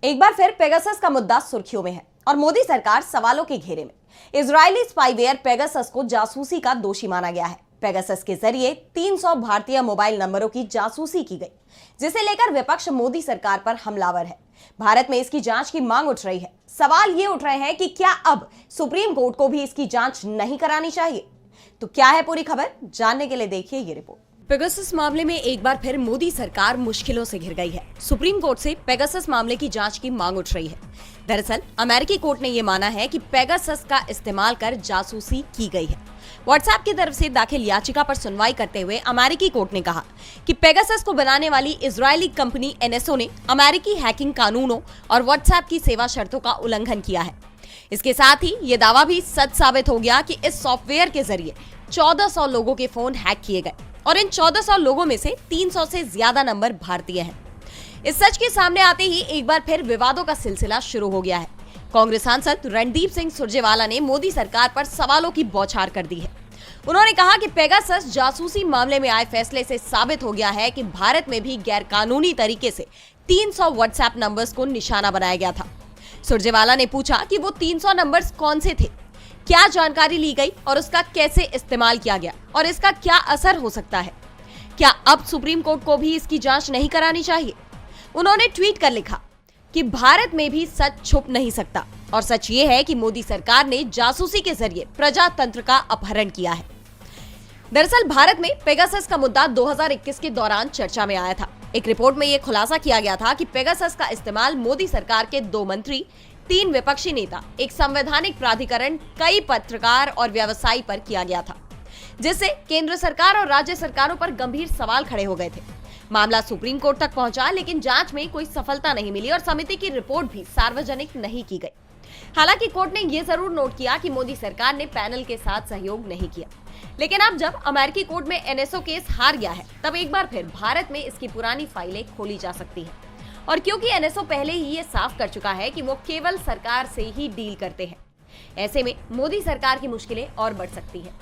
एक बार फिर पेगासस का मुद्दा सुर्खियों में है और मोदी सरकार सवालों के घेरे में। इजरायली स्पाईवेयर पेगासस को जासूसी का दोषी माना गया है। पेगासस के जरिए 300 भारतीय मोबाइल नंबरों की जासूसी की गई, जिसे लेकर विपक्ष मोदी सरकार पर हमलावर है। भारत में इसकी जांच की मांग उठ रही है। सवाल ये उठ रहे हैं कि क्या अब सुप्रीम कोर्ट को भी इसकी जांच नहीं करानी चाहिए? तो क्या है पूरी खबर, जानने के लिए देखिए ये रिपोर्ट। पेगासस मामले में एक बार फिर मोदी सरकार मुश्किलों से घिर गई है। सुप्रीम कोर्ट से पेगासस मामले की जांच की मांग उठ रही है। दरअसल अमेरिकी कोर्ट ने ये माना है कि पेगासस का इस्तेमाल कर जासूसी की गई है। व्हाट्सएप की तरफ से दाखिल याचिका पर सुनवाई करते हुए अमेरिकी कोर्ट ने कहा कि पेगासस को बनाने वाली इजरायली कंपनी NSO ने अमेरिकी हैकिंग कानूनों और व्हाट्सएप की सेवा शर्तों का उल्लंघन किया है। इसके साथ ही ये दावा भी सच साबित हो गया कि इस सॉफ्टवेयर के जरिए 1400 लोगों के फोन हैक किए गए और इन 1400 लोगों में से 300 से ज्यादा नंबर भारतीय हैं। इस सच के सामने आते ही एक बार फिर विवादों का सिलसिला शुरू हो गया है। कांग्रेस सांसद रणदीप सिंह सुरजेवाला ने मोदी सरकार पर सवालों की बौछार कर दी है। उन्होंने कहा कि पेगासस जासूसी मामले में आए फैसले से साबित हो गया है कि भारत में भी गैरकानूनी तरीके से 300 व्हाट्सएप नंबर्स को निशाना बनाया गया था। सुरजेवाला ने पूछा कि वो 300 नंबर्स कौन से थे, क्या जानकारी ली गई और उसका कैसे इस्तेमाल किया गया और इसका क्या असर हो सकता है। क्या अब सुप्रीम कोर्ट को भी इसकी जांच नहीं करानी चाहिए? उन्होंने ट्वीट कर लिखा कि भारत में भी सच छुप नहीं सकता और सच ये है कि मोदी सरकार ने जासूसी के जरिए प्रजातंत्र का अपहरण किया है। दरअसल भारत में पेगासस का मुद्दा 2021 के दौरान चर्चा में आया था। एक रिपोर्ट में यह खुलासा किया गया था कि पेगासस का इस्तेमाल मोदी सरकार के 2 मंत्री, 3 विपक्षी नेता, एक संवैधानिक प्राधिकरण, कई पत्रकार और व्यवसायी पर किया गया था, जिससे केंद्र सरकार और राज्य सरकारों पर गंभीर सवाल खड़े हो गए थे। मामला सुप्रीम कोर्ट तक पहुंचा, लेकिन जांच में कोई सफलता नहीं मिली और समिति की रिपोर्ट भी सार्वजनिक नहीं की गई। हालांकि कोर्ट ने यह जरूर नोट किया कि मोदी सरकार ने पैनल के साथ सहयोग नहीं किया। लेकिन अब जब अमेरिकी कोर्ट में NSO केस हार गया है, तब एक बार फिर भारत में इसकी पुरानी फाइलें खोली जा सकती हैं। और क्योंकि NSO पहले ही ये साफ कर चुका है कि वो केवल सरकार से ही डील करते हैं, ऐसे में मोदी सरकार की मुश्किलें और बढ़ सकती है।